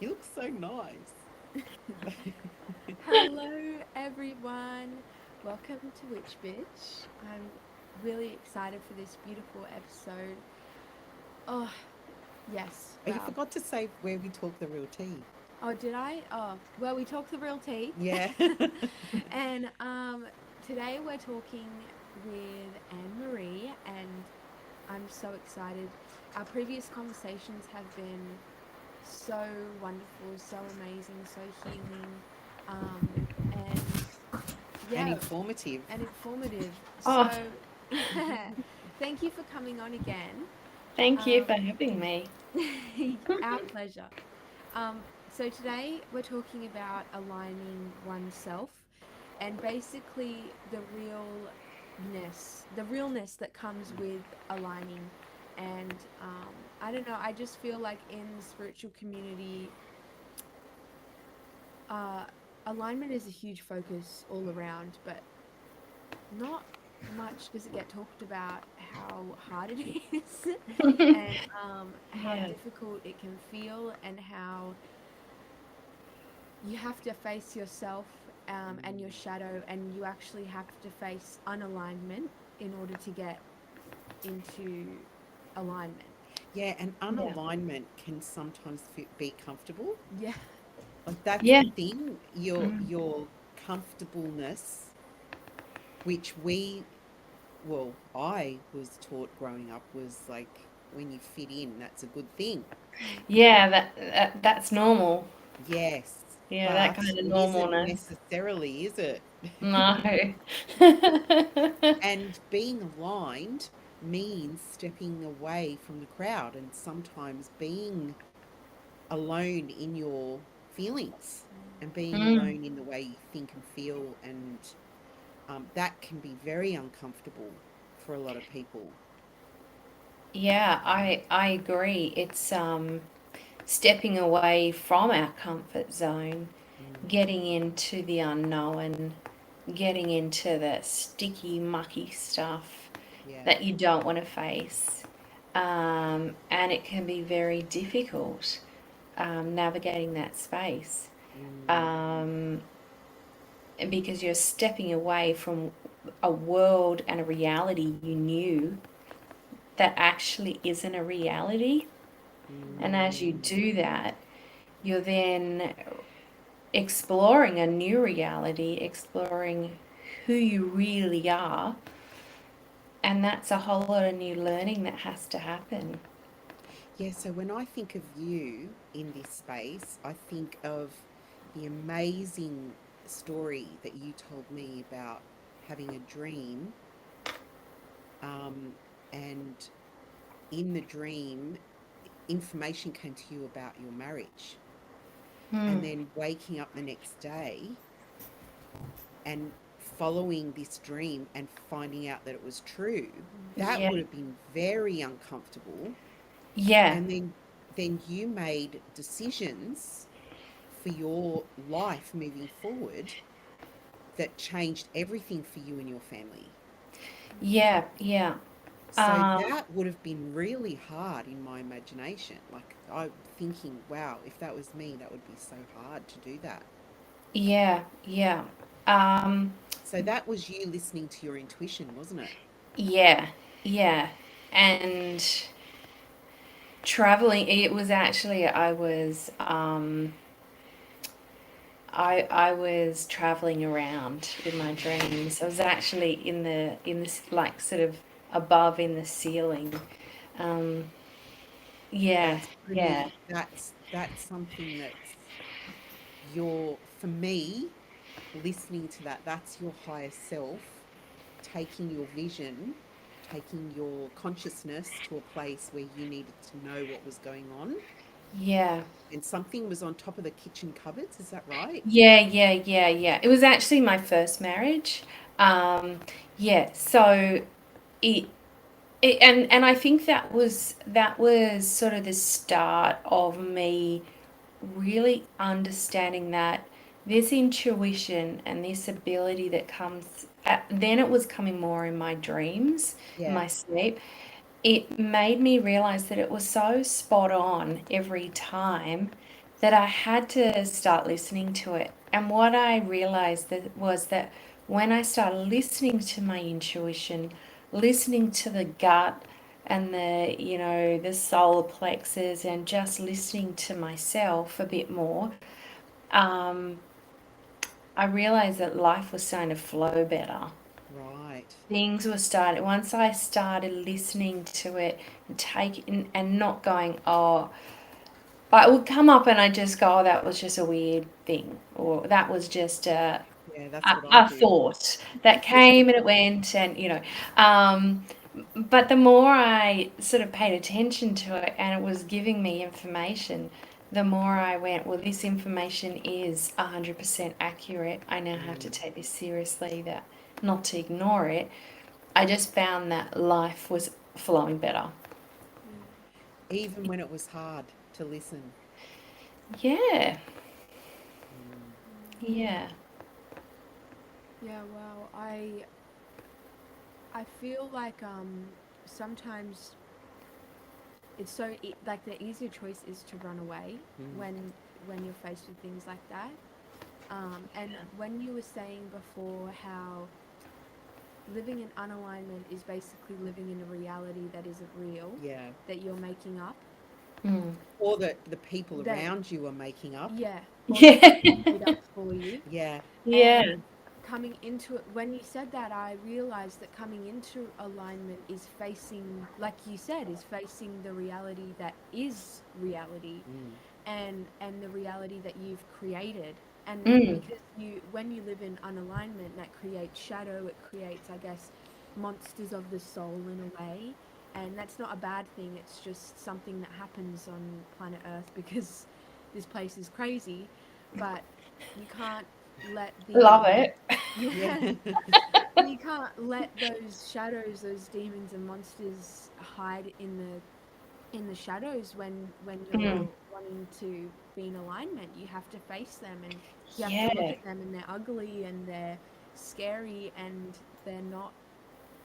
You look so nice. Hello, everyone. Welcome to Witch Bitch. I'm really excited for this beautiful episode. Oh, yes. Oh, you Wow. forgot to say where we talk the real tea. Oh, did I? Oh, well, we talk the real tea. Yeah. And today we're talking with Anne-Marie, and I'm so excited. Our previous conversations have been so wonderful, so amazing, so healing. And And yeah, informative. and informative. Oh, So, yeah, thank you for coming on again. thank you for Um, having me. our pleasure. So, today we're talking about aligning oneself and basically the realness that comes with aligning. And I don't know, I just feel like in the spiritual community, uh, alignment is a huge focus all around, but not much does it get talked about how hard it is and how Yeah. difficult it can feel and how you have to face yourself and your shadow, and you actually have to face unalignment in order to get into alignment. Yeah, and Yeah. unalignment can sometimes be comfortable. Yeah. Like that's Yeah. the thing. Your Mm. your comfortableness, which I was taught growing up was like when you fit in, that's a good thing. Mm. Yeah, that's normal. Yes, Yeah, that but kind of it isn't normalness. necessarily, is it? No. And being aligned means stepping away from the crowd and sometimes being alone in your feelings and being Mm. alone in the way you think and feel. And that can be very uncomfortable for a lot of people. Yeah, I agree. It's stepping away from our comfort zone, Mm, getting into the unknown, getting into the sticky, mucky stuff yeah. that you don't want to face. And it can be very difficult navigating that space Mm, um, because you're stepping away from a world and a reality you knew that actually isn't a reality. And as you mm. do that, you're then exploring a new reality, exploring who you really are. And that's a whole lot of new learning that has to happen. Yeah, so when I think of you in this space, I think of the amazing story that you told me about having a dream. Um, and in the dream, information came to you about your marriage. Hmm. And then waking up the next day and following this dream and finding out that it was true, that Yeah. would have been very uncomfortable. Yeah. And then you made decisions for your life moving forward that changed everything for you and your family. Yeah. Yeah. So Um, that would have been really hard in my imagination. Like I'm thinking, wow, if that was me, that would be so hard to do that. yeah. Yeah. Um, So that was you listening to your intuition, wasn't it? yeah. Yeah. And traveling, it was actually, I was traveling around in my dreams. I was actually in this like sort of above in the ceiling. Um, yeah, That's yeah, pretty, that's something that's your, for me, listening to that, that's your higher self taking your vision, taking your consciousness to a place where you needed to know what was going on. yeah, And something was on top of the kitchen cupboards, is that right? yeah, yeah, yeah, yeah. It was actually my first marriage. Um, yeah, so it, and I think that was sort of the start of me really understanding that this intuition and this ability that comes then it was coming more in my dreams, in Yeah. my sleep. It made me realize that it was so spot on every time that I had to start listening to it. And what I realized was that when I started listening to my intuition, listening to the gut and the solar plexus, and just listening to myself a bit more, um, I realized that life was starting to flow better. Right. Things were starting, once I started listening to it and taking and not going, oh, I would come up and I just go, oh, that was just a weird thing, or that was just Yeah, that's what I a do. thought that came and it went, and um, but the more I sort of paid attention to it and it was giving me information, the more I went, well, this information is 100% accurate. I now have to Mm. take this seriously, that not to ignore it. I just found that life was flowing better. Even when it was hard to listen. Yeah, Mm. yeah. Yeah, well, I feel like sometimes it's like the easier choice is to run away Mm. when you're faced with things like that. And when you were saying before how living in unalignment is basically living in a reality that isn't real, Yeah. that you're making up, Mm. Or that the people that around you are making up. yeah, or that Yeah. people made up for you. Yeah. Yeah. And coming into it, when you said that, I realized that coming into alignment is facing, like you said, is facing the reality that is reality, Mm. and the reality that you've created. And Mm. because when you live in unalignment, that creates shadow, it creates, I guess, monsters of the soul in a way. And that's not a bad thing, it's just something that happens on planet Earth because this place is crazy. But you can't let Love the it. Yeah. yeah, you can't let those shadows, those demons and monsters hide in the shadows when Mm. you're wanting to be in alignment. You have to face them, and you have to look Yeah. at them, and they're ugly and they're scary and they're not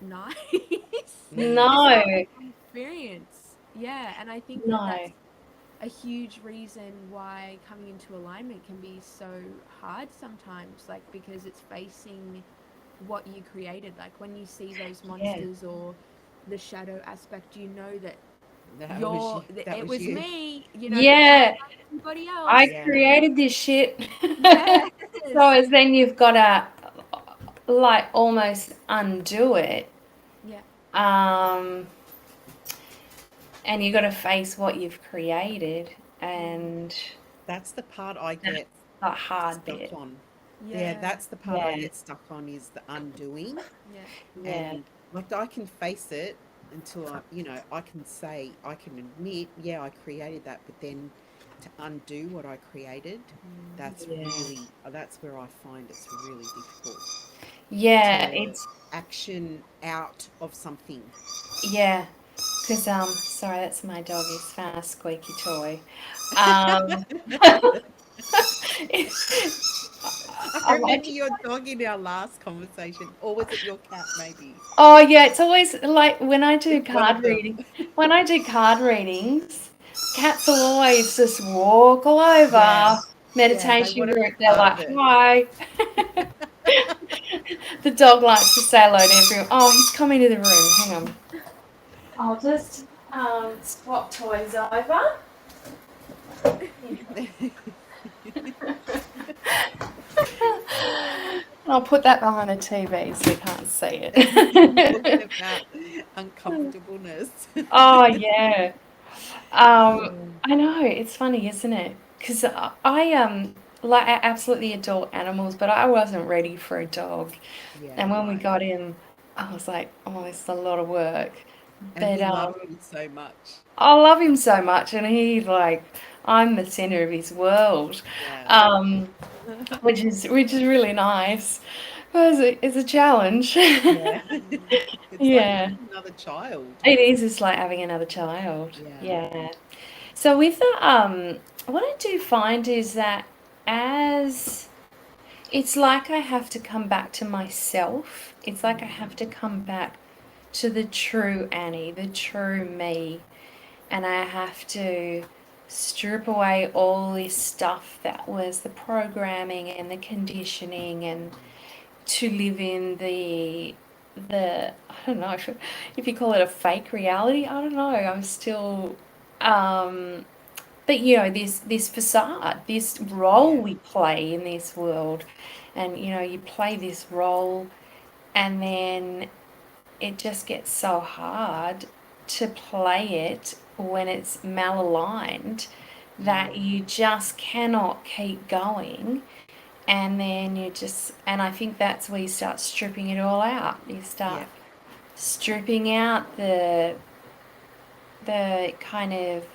nice. Mm. This is No, my experience. Yeah, and I think that no. that's a huge reason why coming into alignment can be so hard sometimes, like because it's facing what you created. Like when you see those Yeah. monsters or the shadow aspect, you know that That was you. That it was was you. me, you can't Yeah. blame anybody I else. Yeah. created this shit. Yes. So as then you've got to like almost undo it. Yeah. Um, and you got to face what you've created, Mm. and That's the part I that's get the hard stuck bit. on. Yeah, Yeah. that's the part I Yeah. get stuck on is the undoing. Yeah. Yeah. And like I can face it until I can say, I can admit, yeah, I created that, but then to undo what I created, Mm. that's Yeah. really, that's where I find it's really difficult Yeah, to it's action out of something. yeah. Because sorry, that's my dog. He's found a squeaky toy. Um, I I remember like. your dog in our last conversation, or was it your cat maybe? Oh yeah, it's always like when I do It's one of card them. reading. When I do card readings, cats will always just walk all Yeah, over yeah, they meditation want to be group. They're part of like, it. hi. The dog likes to say hello to everyone. Oh, he's coming to the room. Hang on. I'll just swap toys over. I'll put that behind the TV so you can't see Talking it. about uncomfortableness. Oh yeah. Yeah, I know it's funny, isn't it? Because like I absolutely adore animals, but I wasn't ready for a dog. yeah, And when we right. got him, I was like, oh, this is a lot of work. And But he loves you so much. I love him so much, and he's like, I'm the center of his world, Yeah. um, which is really nice. But it's a challenge. Yeah. It's like Yeah, having another child. it is. It's like having another child. Yeah. Yeah. So with the what I do find is that as it's like I have to come back to myself. It's like I have to come back to the true Annie, the true me, and I have to strip away all this stuff that was the programming and the conditioning, and to live in the I don't know if you call it a fake reality. I don't know. I'm still um but this facade, this role Yeah. we play in this world, and you play this role, and then it just gets so hard to play it when it's malaligned, that Mm. you just cannot keep going. And then and I think that's where you start stripping it all out. You start Yeah. stripping out the kind of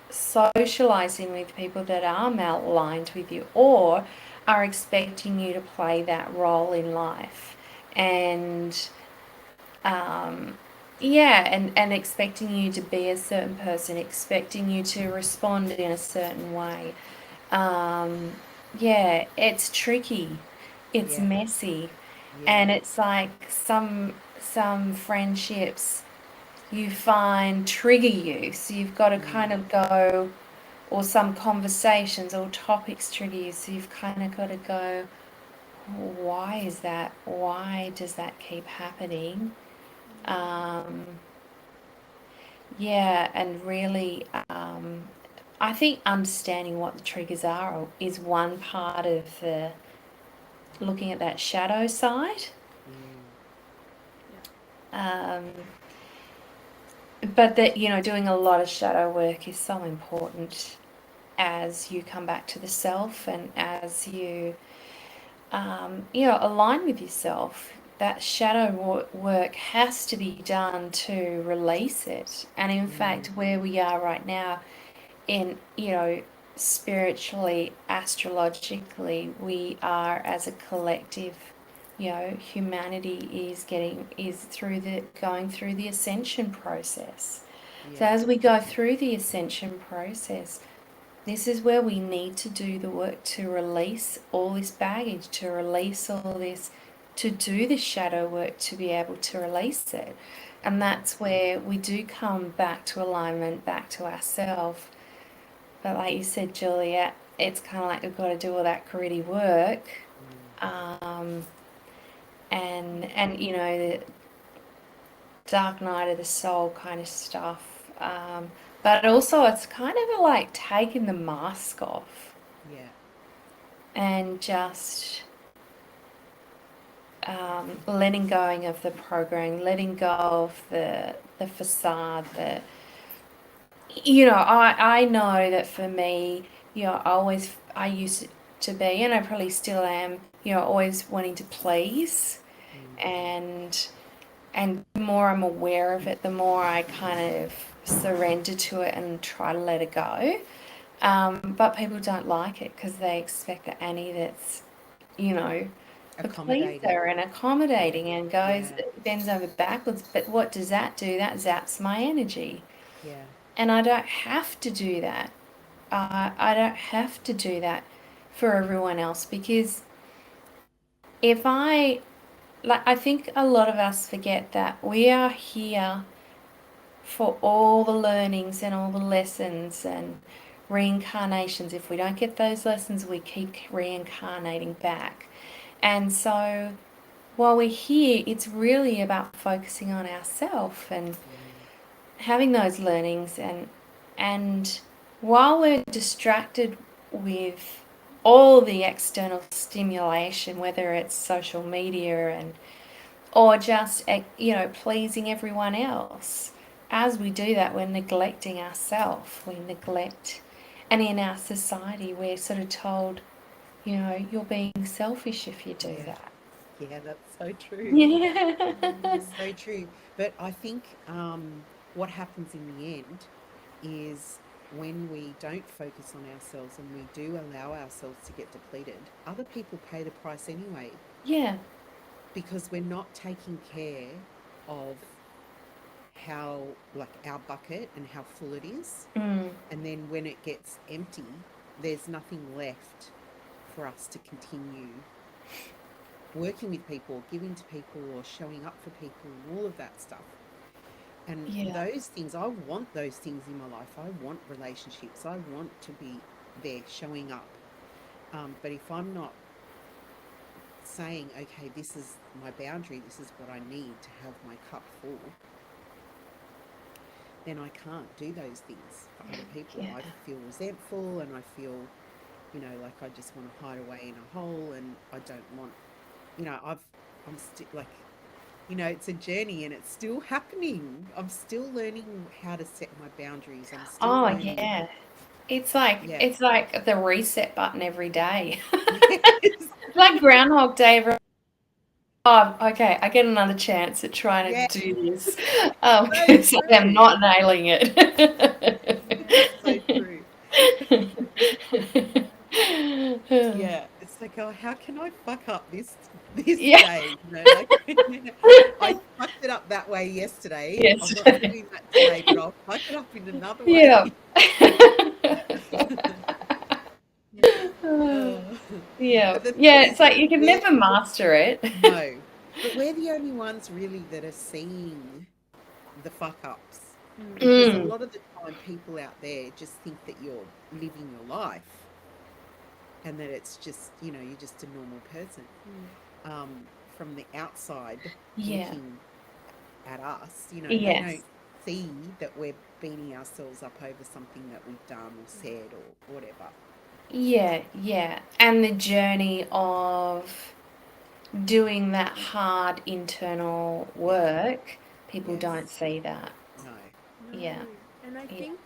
socializing with people that are malaligned with you, or are expecting you to play that role in life. And yeah, and expecting you to be a certain person, expecting you to respond in a certain way. Um, yeah, it's tricky, it's Yeah. messy, Yeah. and it's like some friendships you find trigger you, so you've got to kind Mm. of go, or some conversations or topics trigger you, so you've kind of got to go, why is that? Why does that keep happening? Um, Yeah, and really, I think understanding what the triggers are is one part of the looking at that shadow side. Mm. Um, but that, doing a lot of shadow work is so important as you come back to the self, and as you, align with yourself. That shadow work has to be done to release it. And in fact, Mm. where we are right now, in spiritually, astrologically, we are, as a collective, humanity is through the going through the ascension process. So Yeah. as we go through the ascension process, this is where we need to do the work to release all this baggage, to release all this, to do the shadow work, to be able to release it. And Yeah. that's where we do come back to alignment, back to ourselves. But like you said, Juliet, it's kind of like we've got to do all that gritty work, Mm. um, and the dark night of the soul kind of stuff. But also, it's kind of like taking the mask off Yeah. and just letting go of the program, letting go of the facade. I know that for me, I used to be, and I probably still am, always wanting to please. Mm. And the more I'm aware of it, the more I kind of surrender to it and try to let it go. But people don't like it because they expect the Annie that's, you know, the Accommodating. pleaser and Yeah. accommodating, and goes, Yeah. bends over backwards. But what does that do? That zaps my energy. Yeah. And I don't have to do that. I don't have to do that for everyone else, because if I think a lot of us forget that we are here for all the learnings and all the lessons and reincarnations. If we don't get those lessons, we keep reincarnating back. And so while we're here, it's really about focusing on ourselves and Mm. having those learnings, and while we're distracted with all the external stimulation, whether it's social media and or just pleasing everyone else, as we do that, we're neglecting ourselves. We neglect, and in our society, we're sort of told, you're being selfish if you do Yeah. that. Yeah, that's so true. Yeah. So true. But I think what happens in the end is when we don't focus on ourselves and we do allow ourselves to get depleted, other people pay the price anyway, Yeah. because we're not taking care of how, like, our bucket and how full it is. Mm. And then when it gets empty, there's nothing left for us to continue working with people, or giving to people, or showing up for people, and all of that stuff. And Yeah. those things, I want those things in my life. I want relationships. I want to be there showing up. But if I'm not saying, okay, this is my boundary, this is what I need to have my cup full, then I can't do those things for other people. Yeah. I feel resentful and I feel, like I just want to hide away in a hole and I don't want, I'm still like, it's a journey and it's still happening. I'm still learning how to set my boundaries. I'm still Oh, learning. yeah. It's like Yeah. it's like the reset button every day. Yes. It's like Groundhog Day. Oh, okay, I get another chance at trying Yeah. to do this, So because I am true. not nailing it. Yes, so true. Yeah, it's like, oh, how can I fuck up this Yeah. day? Like I fucked it up that way yesterday. I'm Yes. not doing that today, but I'll fuck it up in another Yeah. way. Oh. Yeah. But the thing Yeah, is, it's like you can we're never master it. no, but we're the only ones really that are seeing the fuck ups, because a Mm. lot of the time people out there just think that you're living your life and that it's just, you're just a normal person. From the outside Yeah. looking at us, they don't Yes. see that we're beating ourselves up over something that we've done or said or whatever. Yeah, yeah. And the journey of doing that hard internal Yeah. work, people don't Yes. see that. No. No, Yeah. and I Yeah. think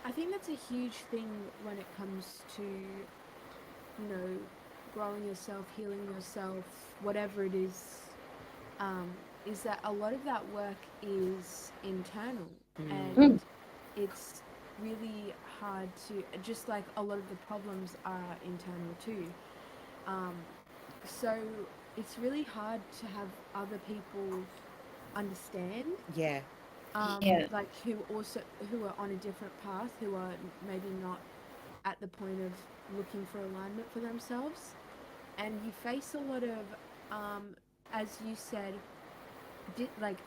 I think that's a huge thing when it comes to, growing yourself, healing yourself, whatever it um, is that a lot of that work is internal, Mm. Mm. and it's really hard to, just like a lot of the problems are internal too. Um, so it's really hard to have other people understand, Yeah. Yeah. like who are on a different path, who are maybe not at the point of looking for alignment for themselves, and you face a lot of, um, as you said, like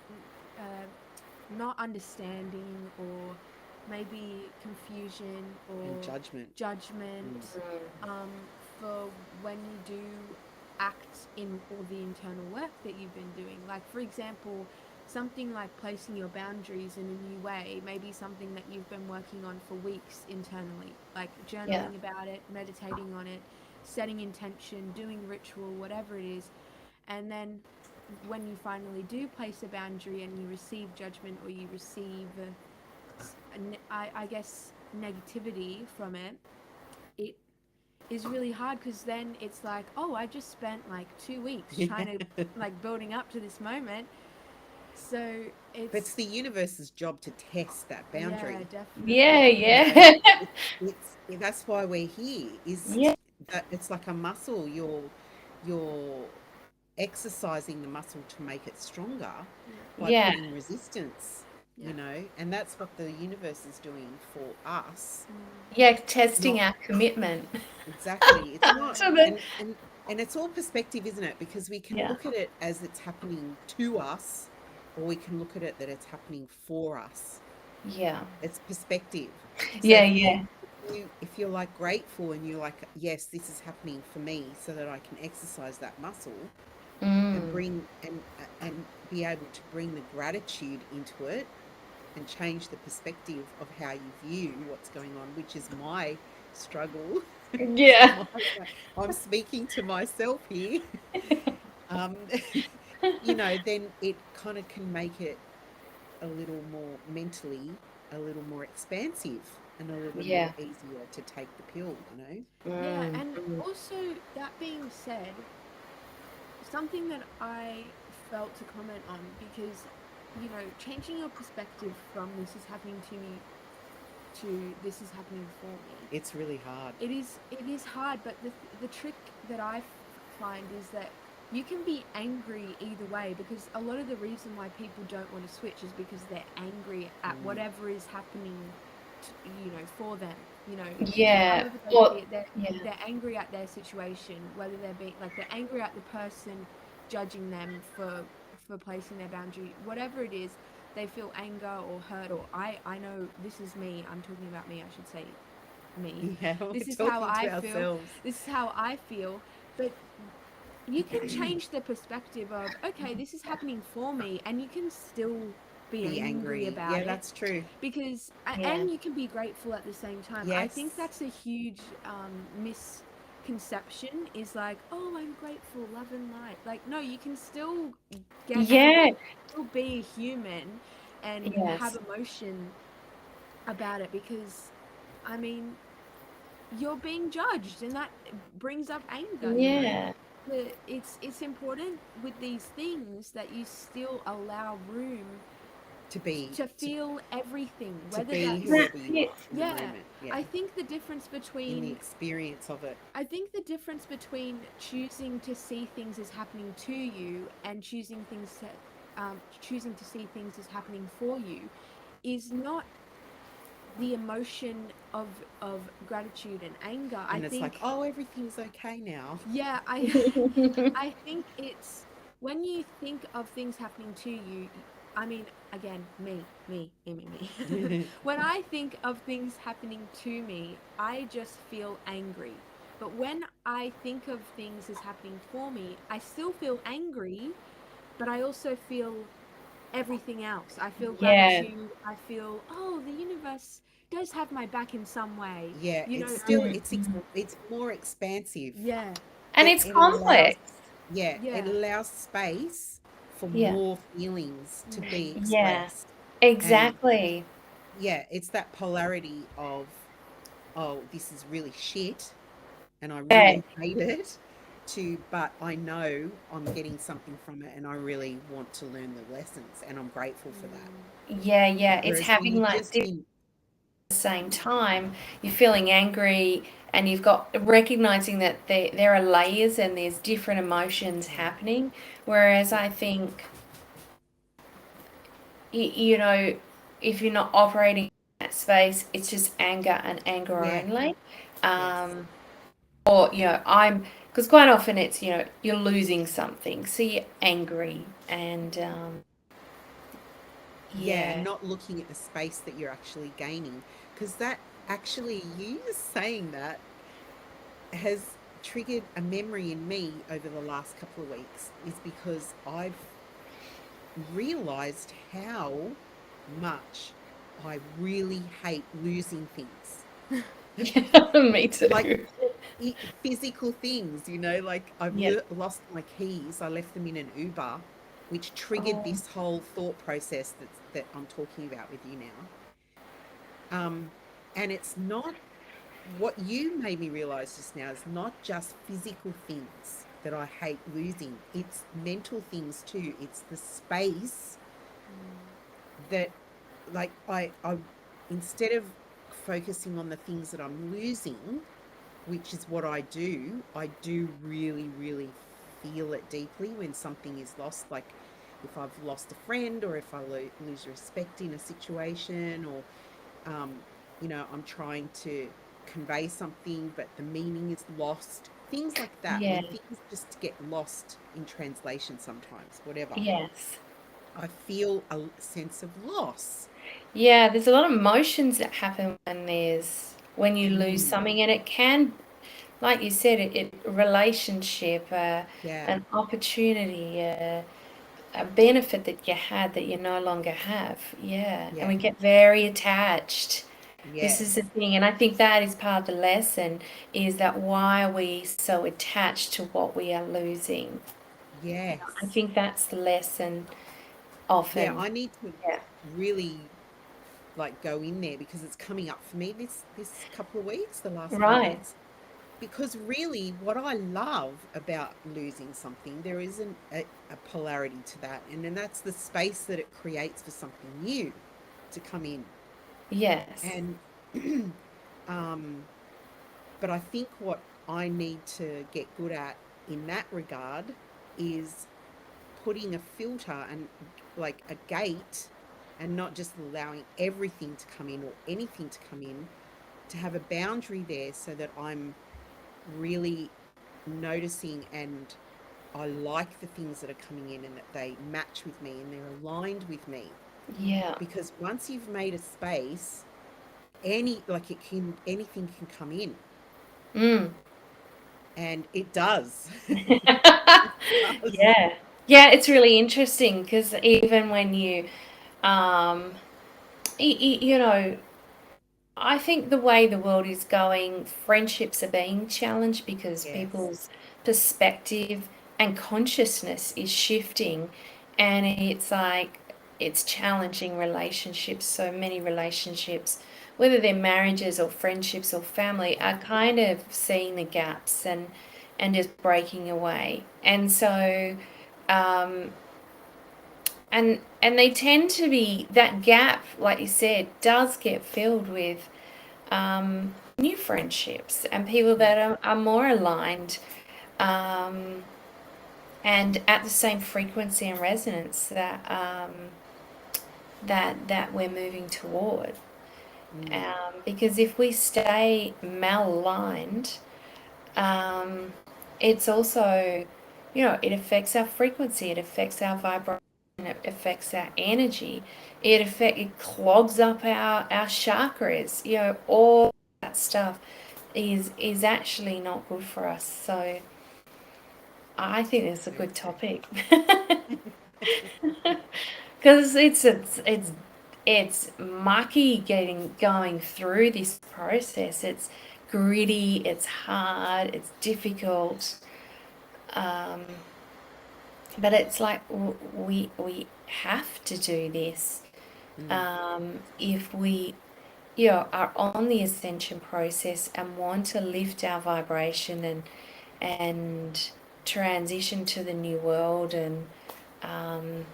uh, not understanding, or maybe confusion And or judgment. Mm. judgment, um, for when you do act in all the internal work that you've been doing. Like, for example, something like placing your boundaries in a new way, maybe something that you've been working on for weeks internally, like Yeah. journaling about it, meditating on it, setting intention, doing ritual, whatever it is. And then when you finally do place a boundary and you receive judgment, or you receive, I guess, negativity from it, it is really hard, because then it's like, oh, I just spent like 2 weeks trying to, like, building up to this moment. So But it's it's, the universe's job to test that yeah, boundary. Yeah, definitely. yeah. That's why we're here, is Yeah. that it's like a muscle. You're exercising the muscle to make it stronger Yeah. by Yeah. putting resistance, Yeah. and that's what the universe is doing for us. Yeah, It's testing not our commitment. exactly, it's not, So the and it's all perspective, isn't it? Because we can yeah. look at it as it's happening to us, or we can look at it that it's happening for us. Yeah. It's perspective. So Yeah, if you yeah. if you're like grateful and you're like, yes, this is happening for me so that I can exercise that muscle and Mm. bring and be able to bring the gratitude into it and change the perspective of how you view what's going on, which is my struggle. This is Yeah. my I'm speaking to myself here. um then it kind of can make it a little more mentally, a little more expansive and a little bit more Yeah. easier to take the pill. Yeah, Mm. and also, that being said, something that I felt to comment on, because, changing your perspective from this is happening to me to this is happening for me, It's really hard. it is hard, but the trick that I find is that you can be angry either way, because a lot of the reason why people don't want to switch is because they're angry at Mm. whatever is happening for them, Yeah. however they see Well, it. they're, yeah. they're angry at their situation, whether they're being, like, they're angry at the person judging them for placing their boundary, whatever it is. they feel anger or hurt, or I know this is me. I'm talking about me. I should say me. Yeah, we're This is how talking to I feel. ourselves. This is how I feel. But you can change the perspective of, okay, this is happening for me, and you can still be Be angry angry. about Yeah, it, that's true. because Yeah. and you can be grateful at the same time. I think Yes. that's a huge misconception, is like, oh, I'm grateful, love and light. Like, no, you can still get angry, Yeah. still be a human and have Yes. emotion about it, because I mean, you're being judged, and that brings up anger, you know. Yeah. It's important with these things that you still allow room To be to to feel everything, to whether be that's, That's whoever you it. are in the yeah. moment. Yeah. I think the difference In the between experience of it. I think the difference between choosing to see things as happening to you and choosing to see things as happening for you is not the emotion of gratitude and anger. I And it's like, think, oh, everything's okay now. yeah, I think it's when you think of things happening to you. I mean, again, me. When I think of things happening to me, I just feel angry. But when I think of things as happening for me, I still feel angry, but I also feel everything else. I feel Yeah. gratitude. I feel, oh, the universe does have my back in some way. Yeah, You it's know, still Mm. it's more expansive. yeah, And it's It allows, complex. yeah, it yeah. allows space for Yeah. more feelings to Mm. be Yeah. expressed. And Exactly. yeah, it's that polarity of, oh, this is really shit and I Yeah. really hate it, to, but I know I'm getting something from it and I really want to learn the lessons and I'm grateful for that. Mm. Yeah, yeah. It's Whereas when having you like just different in, at the same time. You're feeling angry and you've got recognizing that there are layers and there's different emotions yeah, happening. Whereas yeah, I think, you know, if you're not operating in that space, it's just anger and anger yeah, only. yes, Um, or, because quite often it's, you're losing something. So you're angry and, yeah, and yeah. not looking at the space that you're actually gaining. Because that actually, you just saying that has triggered a memory in me over the last couple of weeks, is because I've realized how much I really hate losing things. Yeah, me Like too. physical things, like I've Yeah. lost my keys. I left them in an Uber, which triggered Oh, this whole thought process that I'm talking about with you now. And it's not, what you made me realize just now is not just physical things that I hate losing, it's mental things too. It's the space that, like, I instead of focusing on the things that I'm losing, which is what I do really, really feel it deeply when something is lost. Like if I've lost a friend, or if I lose respect in a situation, or, um, I'm trying to convey something, but the meaning is lost. Things like that, yeah. when things just get lost in translation sometimes, whatever, Yes. I feel a sense of loss. Yeah, there's a lot of emotions that happen when you lose Mm, something, and it can, like you said, it relationship, yeah, an opportunity, a benefit that you had that you no longer have. Yeah, and yeah, we get very attached. This is the yes, thing, and I think that is part of the lesson, is that why are we so attached to what we are losing? I yes. think that's the lesson Yeah, often. I need to Yeah. really, like, go in there, because it's coming up for me this couple of weeks, the last few Right. weeks. Because really, what I love about losing something, there isn't a polarity to that, and then that's the space that it creates for something new to come in. Yes. And um, but I think what I need to get good at in that regard is putting a filter and, like, a gate, and not just allowing everything to come in or anything to come in, to have a boundary there so that I'm really noticing, and I like the things that are coming in and that they match with me and they're aligned with me. Yeah. because once you've made a space, any like it can anything can come in, Mm. and it does. It does. Yeah. Yeah, it's really interesting because even when you, um, you know, I think the way the world is going, friendships are being challenged because Yes. people's perspective and consciousness is shifting, and it's like it's challenging relationships. So many relationships, whether they're marriages or friendships or family, are kind of seeing the gaps and just breaking away. And so, um, and they tend to be that gap, like you said, does get filled with new friendships and people Mm, that are more aligned, um, and at the same frequency and resonance that we're moving toward. mm, Because if we stay malaligned, um, it's also, it affects our frequency, it affects our vibration, it affects our energy, it clogs up our chakras, all that stuff is actually not good for us. So I think it's a so good true. topic because it's mucky going through this process. It's gritty, it's hard, it's difficult, um, but it's like we have to do this, Mm, if we are on the ascension process and want to lift our vibration and transition to the new world. And um,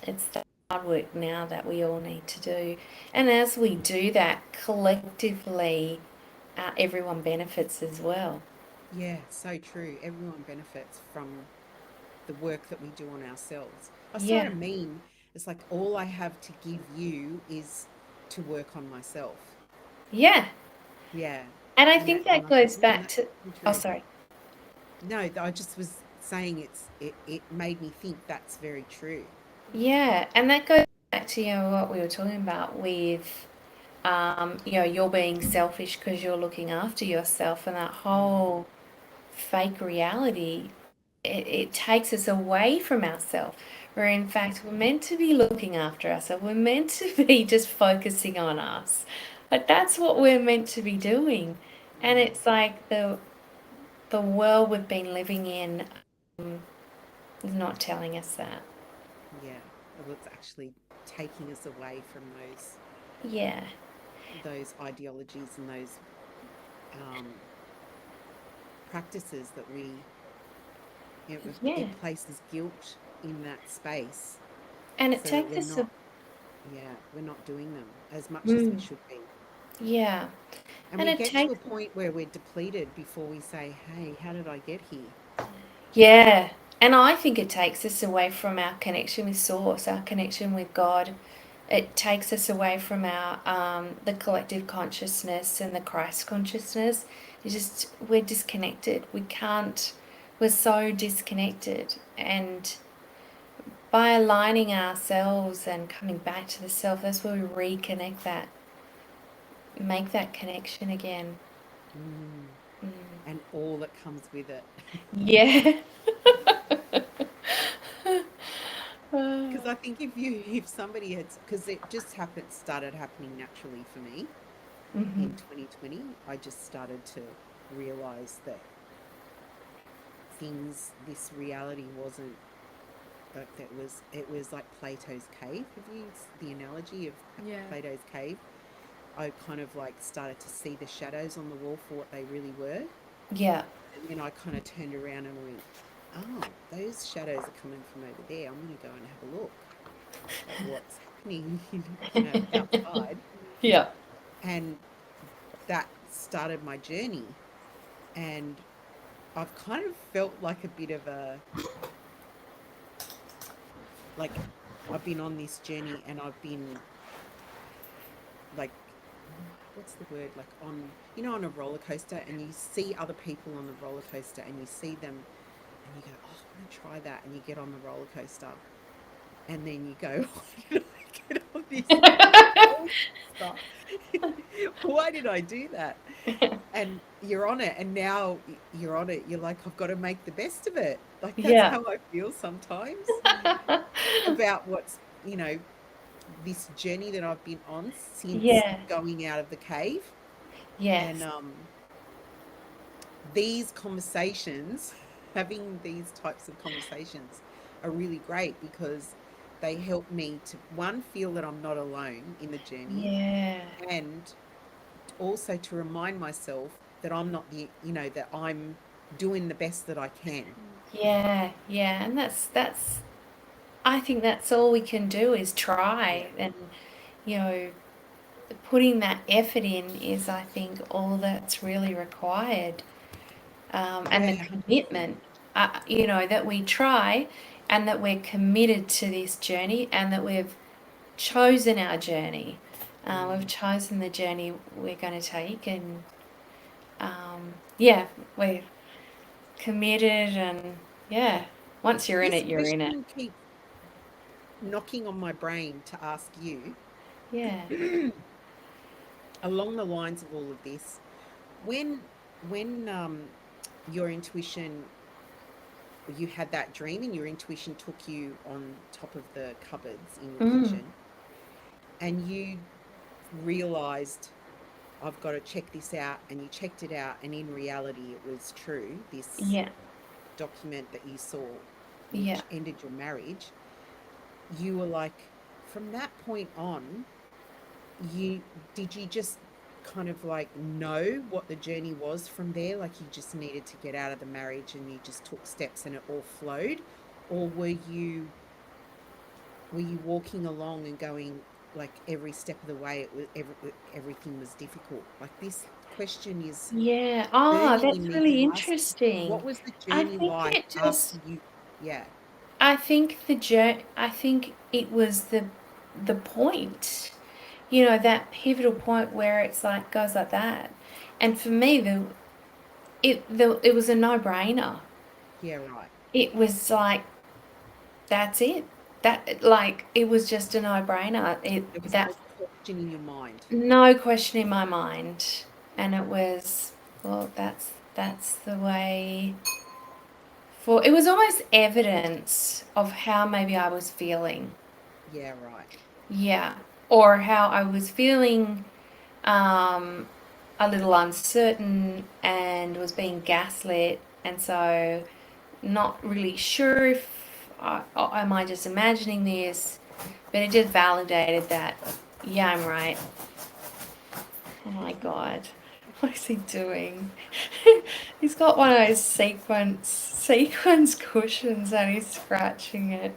it's the hard work now that we all need to do. And as we do that collectively, everyone benefits as well. yeah, so true. Everyone benefits from the work that we do on ourselves. I sort Yeah, of mean it's like all I have to give you is to work on myself. yeah. Yeah. And I And think that, and that I thought, goes man, back that's to, so oh, true. sorry. No, I just was saying it made me think that's very true. Yeah, and that goes back to, what we were talking about with, you're being selfish because you're looking after yourself, and that Mm, whole fake reality, it takes us away from ourselves. Where in fact we're meant to be looking after ourselves. We're meant to be just focusing on us. But that's what we're meant to be doing. And mm, it's like the world we've been living in, um, is not telling us that. yeah. Well, it's actually taking us away from Yeah. those ideologies and those um, practices that Yeah. it places guilt in that space And it so that takes we're us a, not, yeah, we're not doing them as much as we mm, should be. yeah. And And we it get to takes, a point where we're depleted before we say, hey, how did I get here? yeah. And I think it takes us away from our connection with Source, our connection with God. It takes us away from our the collective consciousness and the Christ consciousness. We're disconnected. We can't. We're so disconnected, and by aligning ourselves and coming back to the self, that's where we reconnect that, make that connection again. Mm. Mm. And all that comes with it. Yeah. Because I think if somebody had, because it just started happening naturally for me Hmm. in 2020, I just started to realize that this reality wasn't like it was like Plato's cave. Have you the analogy of Yeah. Plato's cave? I kind of like started to see the shadows on the wall for what they really were. Yeah. And then I kind of turned around and I went, oh, those shadows are coming from over there. I'm going to go and have a look at what's happening outside. Yeah. And that started my journey. And I've kind of felt like a bit of like, I've been on this journey and I've been like, what's the word? Like on a roller coaster and you see other people on the roller coaster and you see them and you go, oh, I want to try that. And you get on the roller coaster and then you go, this self-control stuff. Why did I do that? And you're on it, and now you're on it. You're like, I've got to make the best of it. Like that's Yeah. how I feel sometimes Mm. about what's, this journey that I've been on since Yeah. going out of the cave. And Yes. these conversations, having these types of conversations are really great because they help me to, one, feel that I'm not alone in the journey, Yeah. and also to remind myself that I'm not that I'm doing the best that I can. Yeah. Yeah. And that's I think that's all we can do is Yeah. try, and you know putting that effort in is, I think, all that's really required. And the Yeah, 100%. commitment, that we try, and that we're committed to this journey, and that we've chosen our journey. We've Mm. chosen the journey we're going to take, and yeah, we're committed, and yeah, once you're in This it, you're in it. question keeps knocking on my brain to ask you, Yeah. along the lines of all of this, when your intuition, you had that dream and your intuition took you on top of the cupboards in your Mm. kitchen, and you realized, I've got to check this out, and you checked it out, and in reality it was true, this Yeah. document that you saw Yeah. which ended your marriage, you were like, from that point on, you did you just kind of like know what the journey was from there, like you just needed to get out of the marriage and you just took steps and it all flowed? Or were you walking along and going, like every step of the way it was, everything was difficult? Like, this question is Yeah. Oh, burning in that's me really to ask. interesting. What was the I journey think like it after just you? Yeah. I think I think it was the point, that pivotal point where it's like goes like that. And for me, it was a no-brainer. Yeah, right. It was like that's it. That like it was just a no-brainer. There was no That question in your mind. no question in my mind, and it was, well, that's the way. For it was almost evidence of how maybe I was feeling. Yeah, right. Yeah, or how I was feeling, um, a little uncertain, and was being gaslit, and so not really sure if am I just imagining this, but it just validated that, yeah, I'm right. Oh my God, what is he doing? He's got one of those sequence cushions and he's scratching it.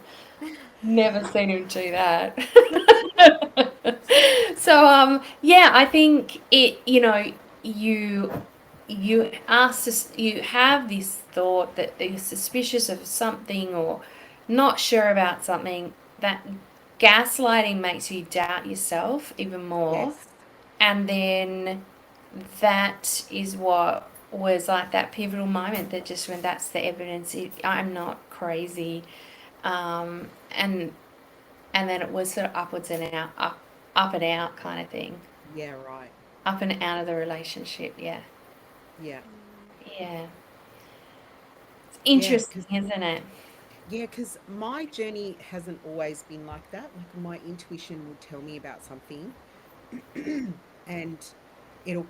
Never seen him do that. So yeah, I think you have this thought that you're suspicious of something or not sure about something. That gaslighting makes you doubt yourself even more, Yes. and then that is what was like that pivotal moment that just when that's the evidence, I'm not crazy, and then it was sort of upwards and out, up and out kind of thing, Yeah, right. up and out of the relationship. Yeah, Yeah. yeah. It's Yeah, because interesting, isn't it? my journey hasn't always been like that. Like, my intuition would tell me about something, and it'll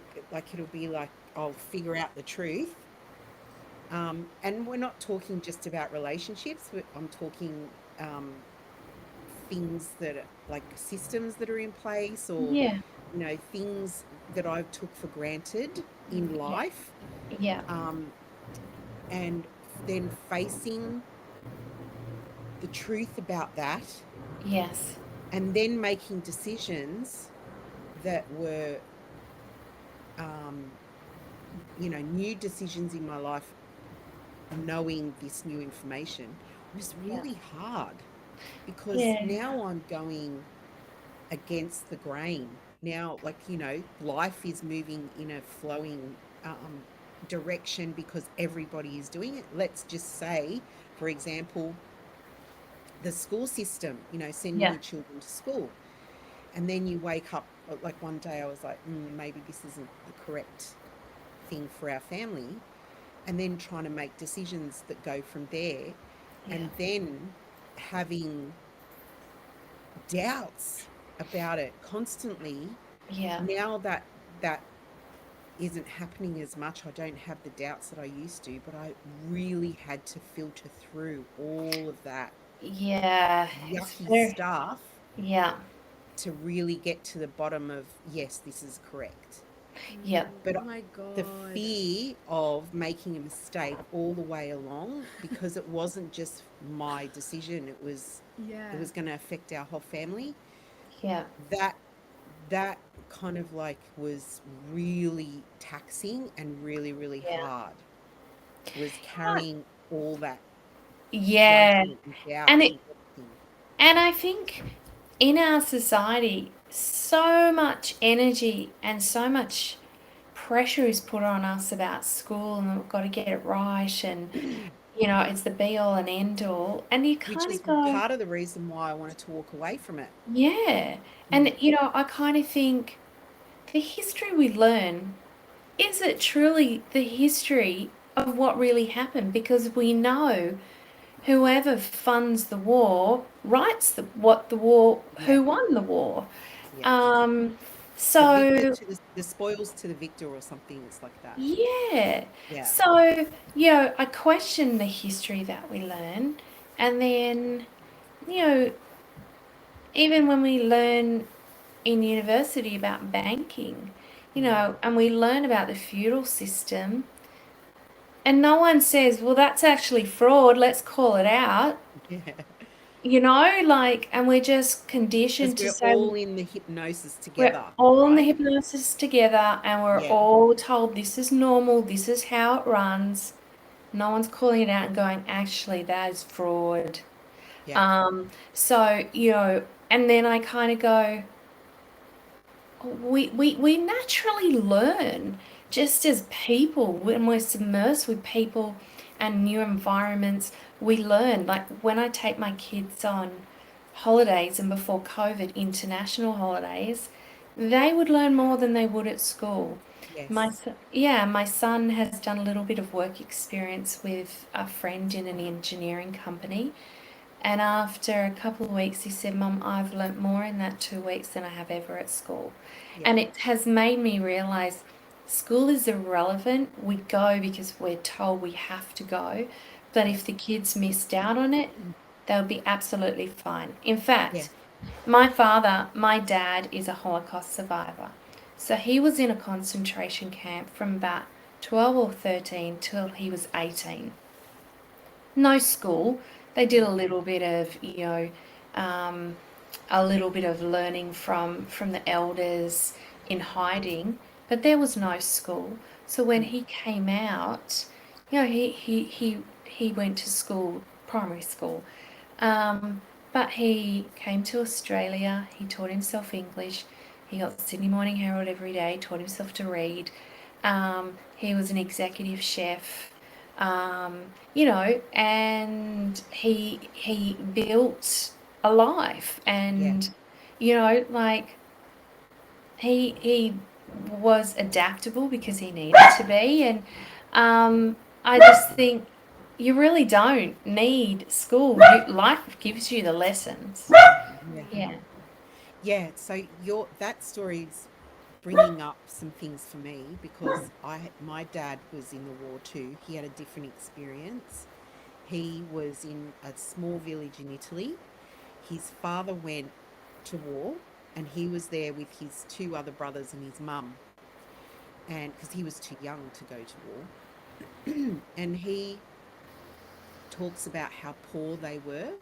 it'll be like I'll figure out the truth. And we're not talking just about relationships, but I'm talking things that are like systems that are in place, or Yeah, things that I took for granted in yeah, life. yeah, Um, and then facing the truth about that, yes, and then making decisions that were, um, new decisions in my life, knowing this new information was yeah, really hard, because yeah, now I'm going against the grain. Now, like, life is moving in a flowing direction because everybody is doing it. Let's just say, for example, the school system, sending yeah, your children to school. And then you wake up, like one day I was like, maybe this isn't the correct thing for our family. And then trying to make decisions that go from there. Yeah. And then having doubts about it constantly. Yeah. Now that that isn't happening as much, I don't have the doubts that I used to, but I really had to filter through all of that Yeah. It's yucky very, stuff yeah. to really get to the bottom of, yes, this is correct. Yeah. But Oh my the God. fear of making a mistake all the way along, because it wasn't just my decision, it Yeah. was going to affect our whole family. Yeah. That that kind of like was really taxing and really, really Yeah. hard, was carrying all that Yeah. judgment and And doubts it and everything. and I think in our society, so much energy and so much pressure is put on us about school and we've got to get it right and it's the be all and end all. And you Which kind is of go, part of the reason why I wanted to walk away from it. yeah. Mm. And I kind of think the history we learn, is it truly the history of what really happened? Because we know whoever funds the war writes what the war, Yeah, who won the war. yeah. Um, The victor so to the spoils to the victor, or something. It's like that. yeah. Yeah, So, I question the history that we learn. And then, you know, even when we learn in university about banking, mm. and we learn about the feudal system, and no one says, well, that's actually fraud, let's call it out. Yeah. And we're just Because conditioned to we're say all in the hypnosis we're together, all in the right? hypnosis together and we're Yeah, all told this is normal, this is how it runs. No one's calling it out and going, actually, that is fraud. yeah, So, and then I kind of go, we naturally learn just as people when we're submersed with people and new environments. We learn, like when I take my kids on holidays and before COVID international holidays, they would learn more than they would at school. yes, My son has done a little bit of work experience with a friend in an engineering company, and after a couple of weeks, he said, Mum, I've learnt more in that 2 weeks than I have ever at school. yeah, And it has made me realize school is irrelevant. We go because we're told we have to go. But yeah, if the kids missed out on it, they'll be absolutely fine. In yeah, fact, my dad is a Holocaust survivor. So he was in a concentration camp from about 12 or 13 till he was 18. No school. They did mm, a little bit of, um, a little bit of learning from the elders in hiding, but there was no school. So when mm, he came out, he went to school, primary school. But he came to Australia. He taught himself English. He got the Sydney Morning Herald every day. Taught himself to read. He was an executive chef, and he built a life, yeah, and like he was adaptable because he needed to be, and I just think you really don't need school. Life gives you the lessons. yeah. Yeah. Yeah, so that story's bringing up some things for me, because my dad was in the war too. He had a different experience. He was in a small village in Italy. His father went to war, and he was there with his two other brothers and his mum, and because he was too young to go to war. And he talks about how poor they were,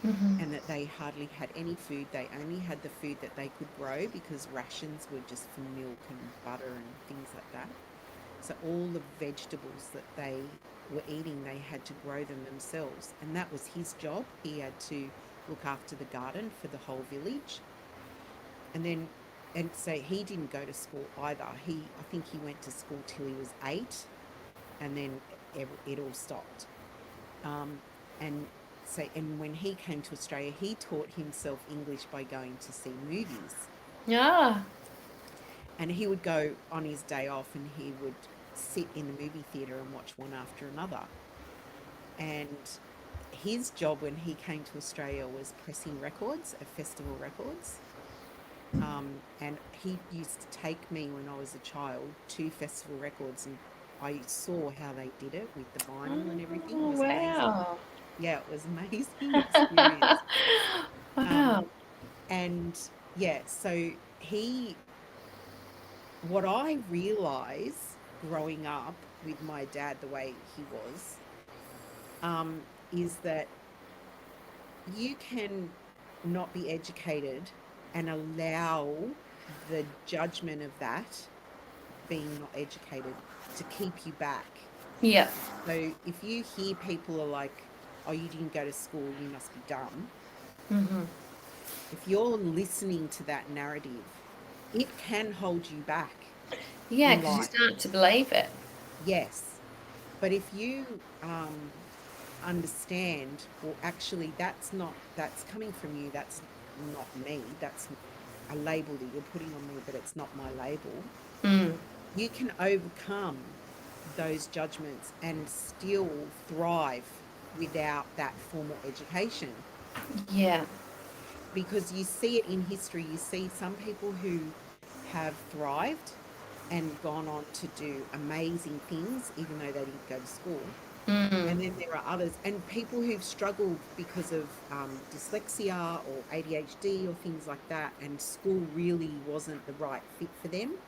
Hmm. and that they hardly had any food. They only had the food that they could grow, because rations were just for milk and butter and things like that. So all the vegetables that they were eating, they had to grow them themselves. And that was his job. He had to look after the garden for the whole village. And then, and so he didn't go to school either. I think he went to school till he was 8, and then it all stopped. Um, and and when he came to Australia, he taught himself English by going to see movies. Ah, And he would go on his day off and he would sit in the movie theater and watch one after another. And his job when he came to Australia was pressing records at festival records. And he used to take me when I was a child to festival records, and I saw how they did it with the vinyl and everything. It oh, was amazing. wow. Yeah, it was amazing experience. Wow. Um, and yeah, so he, what I realize growing up with my dad the way he was, is that you can not be educated and allow the judgment of that being not educated to keep you back. Yeah. So if you hear people are like, oh, you didn't go to school, you must be dumb. Hmm. If you're listening to that narrative, it can hold you back Yeah, in because you life. start to believe it. Yes. But if you understand, well, actually, that's coming from you, that's not me, that's a label that you're putting on me, but it's not my label, Mm. you can overcome those judgments and still thrive without that formal education. Yeah. Because you see it in history, you see some people who have thrived and gone on to do amazing things, even though they didn't go to school. Mm. And then there are others, and people who've struggled because of dyslexia or ADHD or things like that, and school really wasn't the right fit for them.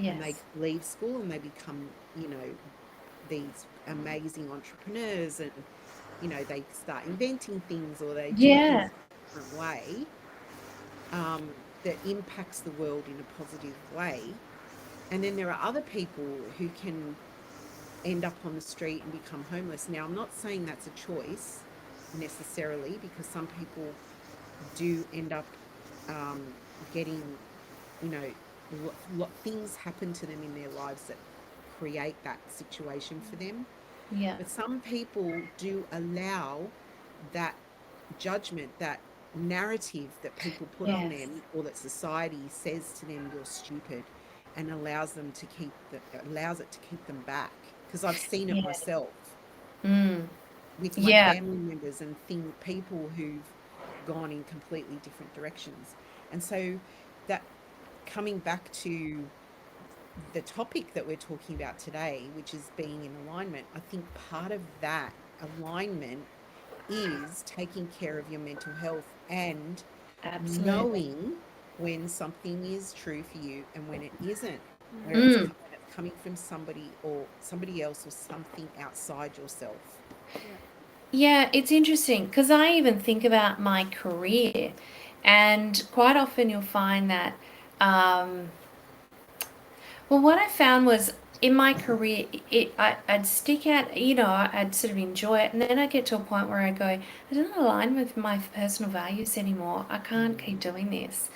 And they Yes. leave school and they become, these amazing entrepreneurs, and, they start inventing things or they do Yeah. things a different way, that impacts the world in a positive way. And then there are other people who can end up on the street and become homeless. Now, I'm not saying that's a choice necessarily, because some people do end up getting, you know, things happen to them in their lives that create that situation for them. Yeah. But some people do allow that judgment, that narrative that people put on Yes. them or that society says to them, you're stupid, and allows it to keep them back. Because I've seen it Yeah. myself Mm. with my Yeah. family members and people who've gone in completely different directions. And so that, coming back to the topic that we're talking about today, which is being in alignment, I think part of that alignment is taking care of your mental health and Absolutely. knowing when something is true for you and when it isn't, where Mm. it's Mm. when it's coming from somebody or somebody else or something outside yourself. Yeah. Yeah, it's interesting because I even think about my career, and quite often you'll find that, um, well, what I found was in my career, I'd stick out, I'd sort of enjoy it, and then I get to a point where I go, I don't align with my personal values anymore. I can't keep Mm. doing this.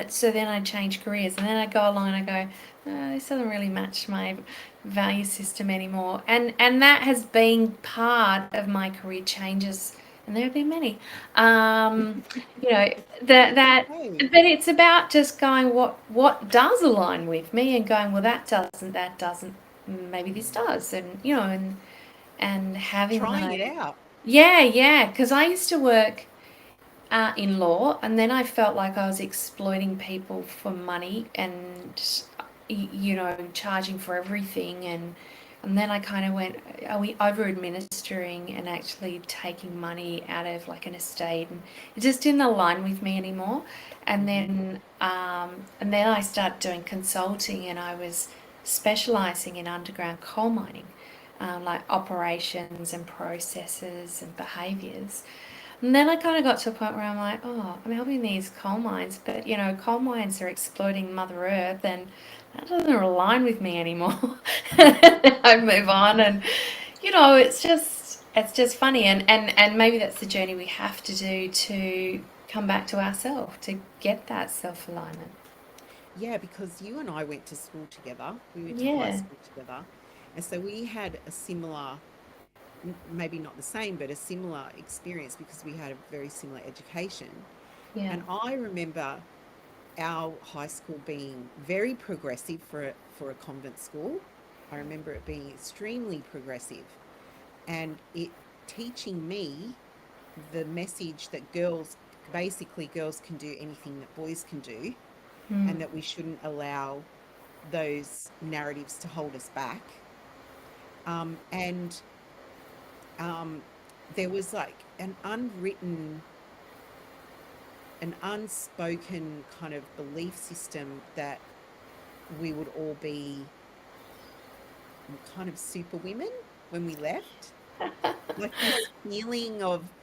So then I change careers, and then I go along and I go, this doesn't really match my value system anymore. And that has been part of my career changes, and there have been many. Um, you know, that That's that okay. but it's about just going what does align with me and going, well, that doesn't, maybe this Mm. does, and having Trying it those. out. Yeah, because I used to work in law, and then I felt like I was exploiting people for money and charging for everything, and then I kind of went, are we over administering and actually taking money out of like an estate, and it just didn't align with me anymore. And Hmm. then I started doing consulting, and I was specializing in underground coal mining, like operations and processes and behaviors. And then I kind of got to a point where I'm like, oh, I'm helping these coal mines, but coal mines are exploiting Mother Earth, and that doesn't align with me anymore. I move on, and it's just funny, and maybe that's the journey we have to do to come back to ourselves to get that self alignment. Yeah, because you and I went to school together. We went to high Yeah, school together. And so we had a similar, maybe not the same, but a similar experience because we had a very similar education. yeah, And I remember our high school being very progressive for a convent school. I remember it being extremely progressive, and it teaching me the message that girls can do anything that boys can do, Mm. and that we shouldn't allow those narratives to hold us back. And there was like an unspoken kind of belief system that we would all be kind of super women when we left. Like this feeling of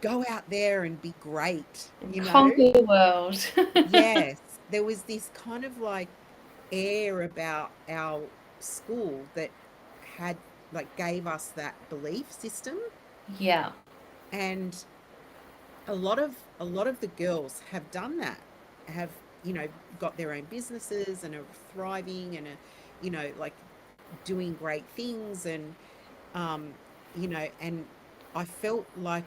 go out there and be great, And you know? conquer the world. Yes, there was this kind of like air about our school that had like gave us that belief system. Yeah. And a lot of the girls have done that, have, got their own businesses and are thriving and are, like doing great things. And um and I felt like,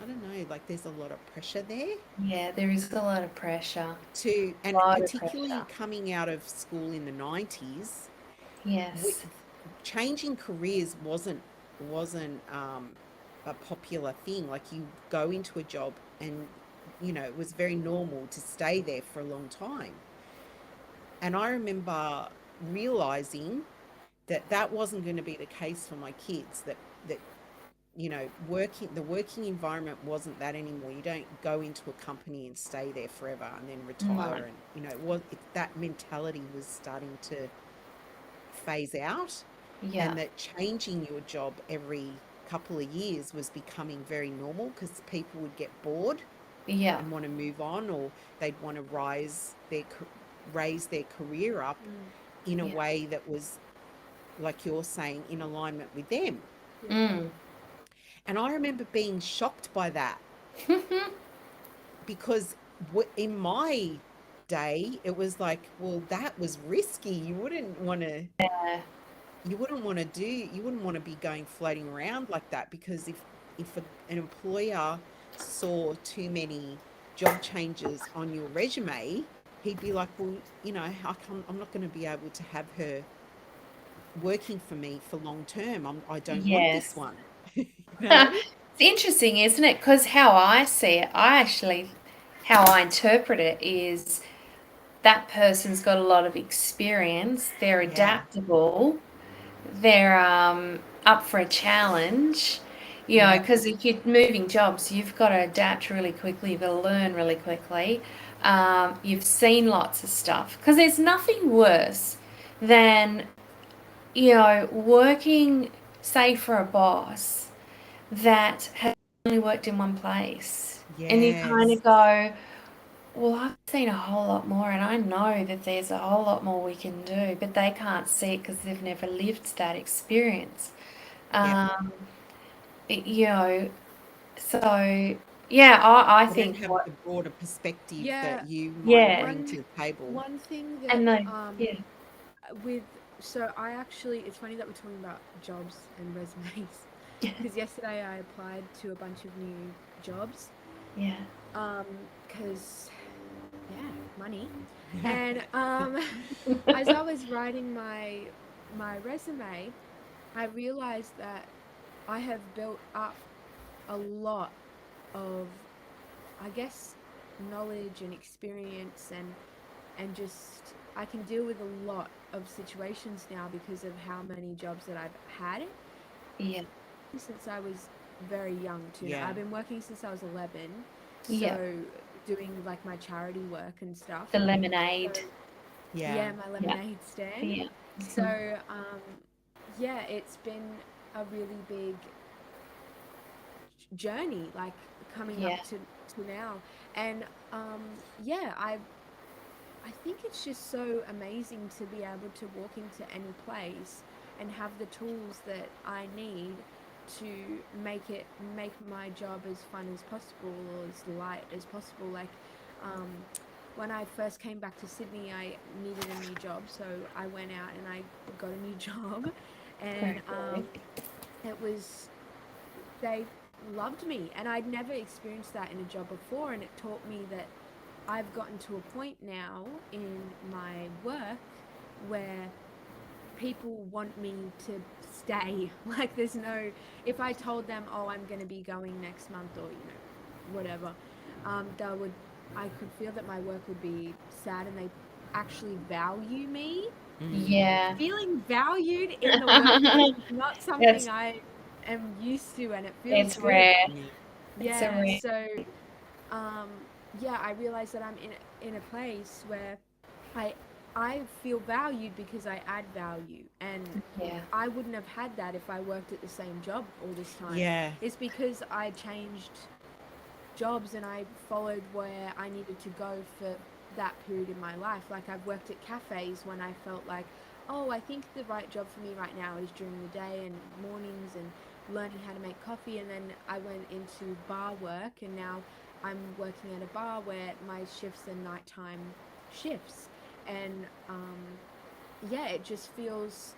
I don't know, like there's a lot of pressure there Yeah, there is a lot of pressure. to, A and lot of particularly pressure. coming out of school in the 90s, we, Yes. changing careers wasn't a popular thing. Like you go into a job and it was very normal to stay there for a long time. And I remember realizing that that wasn't going to be the case for my kids, that the working environment wasn't that anymore. You don't go into a company and stay there forever and then No. retire. And that mentality was starting to phase out, Yeah. and that changing your job every couple of years was becoming very normal because people would get bored Yeah. and want to move on, or they'd want to raise their career up Mm. in a Yeah. way that was, like you're saying, in alignment with them. Yeah. Mm. And I remember being shocked by that, because in my day it was like, well, that was risky. Yeah. You wouldn't want to be going floating around like that, because an employer saw too many job changes on your resume, he'd be like, well, I'm not going to be able to have her working for me for long term. I don't want this Yes. one. you know It's interesting, isn't it? Because how I see it, how I interpret it is that person's got a lot of experience, they're yeah, adaptable, they're up for a challenge, yeah, because if you're moving jobs, you've got to adapt really quickly, you've got to learn really quickly. You've seen lots of stuff. Because there's nothing worse than, working, say, for a boss that has only worked in one place. And you kind yes, of go, well, I've seen a whole lot more, and I know that there's a whole lot more we can do, but they can't see it because they've never lived that experience. yep. Um, it- you know, so yeah, I They don't think have what, the broader perspective that Yeah. you might yeah, bring to One the table. one thing and that no, yeah, with so I actually, it's funny that we're talking about jobs and resumes because yesterday I applied to a bunch of new jobs, yeah, because yeah, money. And as I was writing my resume, I realized that I have built up a lot of, I guess, knowledge and experience, and just I can deal with a lot of situations now because of how many jobs that I've had yeah, since I was very young too. Now, Yeah, I've been working since I was 11, yeah. so doing like my charity work and stuff. The So lemonade, yeah, yeah, my yeah, lemonade stand. yeah, So yeah, it's been a really big journey, like coming up yeah, to now. And yeah, I think it's just so amazing to be able to walk into any place and have the tools that I need to make my job as fun as possible or as light as possible. Like um, when I first came back to Sydney, I needed a new job, so I went out and I got a new job, and very good. it was they loved me, and I'd never experienced that in a job before, and it taught me that I've gotten to a point now in my work where people want me to stay. Like there's no, if I told them, oh, I'm going to be going next month or, whatever, they would, I could feel that my work would be sad and they actually value me. Mm. Yeah. Feeling valued in the workplace is not something It's I am used to and it feels it's good. rare. Yeah. It's a Yeah. rare. So, um, yeah, I realize that I'm in a place where I I feel valued because I add value, and Yeah. I wouldn't have had that if I worked at the same job all this time. Yeah. It's because I changed jobs and I followed where I needed to go for that period in my life. Like I've worked at cafes when I felt like, oh, I think the right job for me right now is during the day and mornings and learning how to make coffee. And then I went into bar work and now I'm working at a bar where my shifts are nighttime shifts. And yeah, it just feels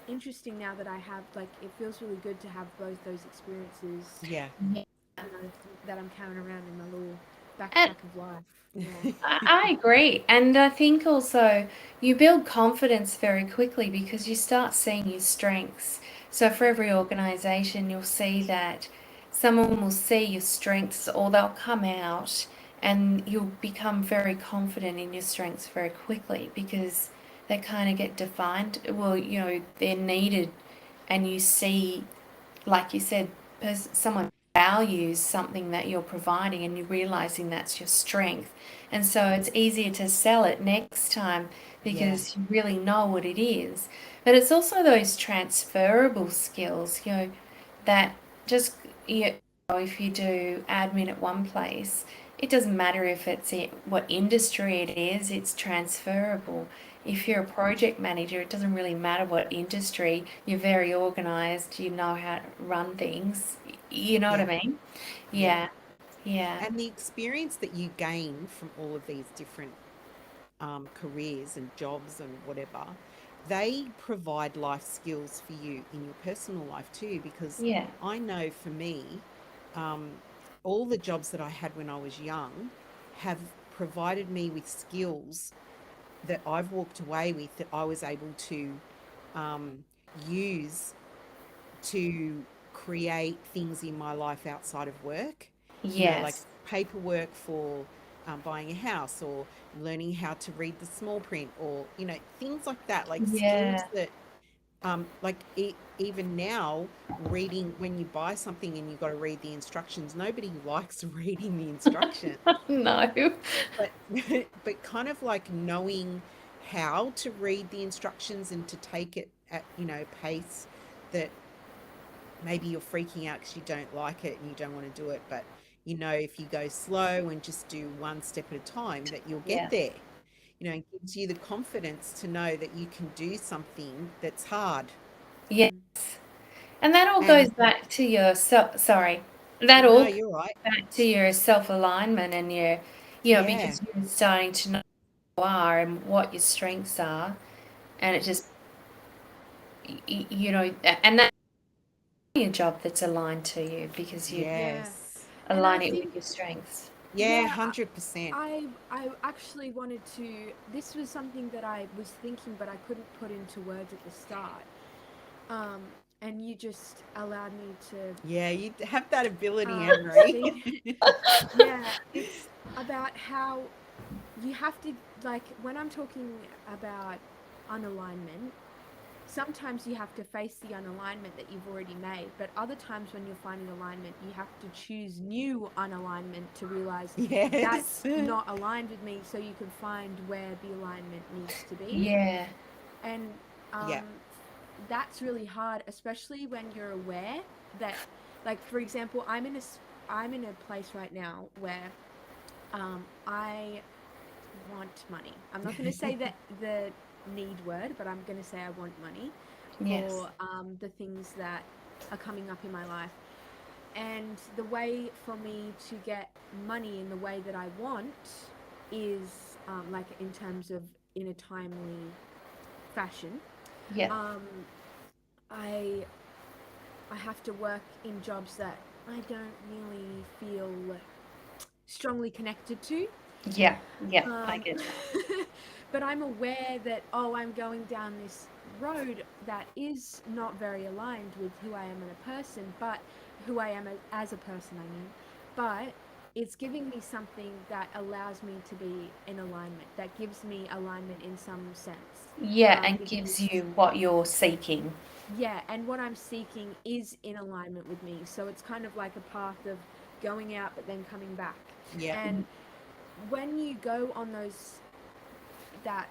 interesting now that I have, like, it feels really good to have both those experiences, Yeah. Yeah. that I'm carrying around in my little And backpack of life. Yeah. I agree. And I think also you build confidence very quickly because you start seeing your strengths. So for every organization, you'll see that someone will see your strengths or they'll come out and you'll become very confident in your strengths very quickly because they kind of get defined. Well, they're needed and you see, like you said, someone values something that you're providing and you're realizing that's your strength. And so it's easier to sell it next time Yeah. because you really know what it is. But it's also those transferable skills, that just, if you do admin at one place, it doesn't matter if it's what industry it is, it's transferable. If you're a project manager, it doesn't really matter what industry, you're very organized, you know how to run things. You know what I Yeah. mean? Yeah. Yeah, yeah, And the experience that you gain from all of these different careers and jobs and whatever, they provide life skills for you in your personal life too. Because yeah, I know for me, um, all the jobs that I had when I was young have provided me with skills that I've walked away with that I was able to use to create things in my life outside of work, like yes, paperwork for buying a house or learning how to read the small print or, things like that, like skills yeah. that, even now, reading when you buy something and you've got to read the instructions, nobody likes reading the instructions, No. but but kind of like knowing how to read the instructions and to take it at, pace that maybe you're freaking out because you don't like it and you don't want to do it, but if you go slow and just do one step at a time, that you'll get Yeah. there. It gives you the confidence to know that you can do something that's hard. Yeah. Mm. And that all goes And back to your self, sorry, that no, all you're right. back to your self alignment and Yeah, because you're starting to know who you are and what your strengths are. And it just, and that's your job that's aligned to you because you Yeah. yes, And I align it with think, your strengths. yeah, yeah, 100%. I actually wanted to, this was something that I was thinking, but I couldn't put into words at the start. Um, and you just allowed me to Yeah, you have that ability, Anne-Marie. speak. Yeah, it's about how you have to, like, when I'm talking about unalignment, sometimes you have to face the unalignment that you've already made, but other times when you're finding alignment, you have to choose new unalignment to realize Yes. that's not aligned with me, so you can find where the alignment needs to be. Yeah. And Yeah. that's really hard, especially when you're aware that, like, for example, I'm in a place right now where I want money. I'm not going to say that the need word, but I'm going to say I want money Yes. for the things that are coming up in my life. And the way for me to get money in the way that I want is, like, in terms of in a timely fashion. Yeah. Um, I I have to work in jobs that I don't really feel strongly connected to. Yeah, yeah, I Um, get that. but I'm aware that, oh, I'm going down this road that is not very aligned with who I am as a person, but who I am as a person, I mean. But it's giving me something that allows me to be in alignment, that gives me alignment in some sense. Yeah, and gives Because you what you're seeking. yeah, and what I'm seeking is in alignment with me. So it's kind of like a path of going out but then coming back. Yeah. And when you go on those that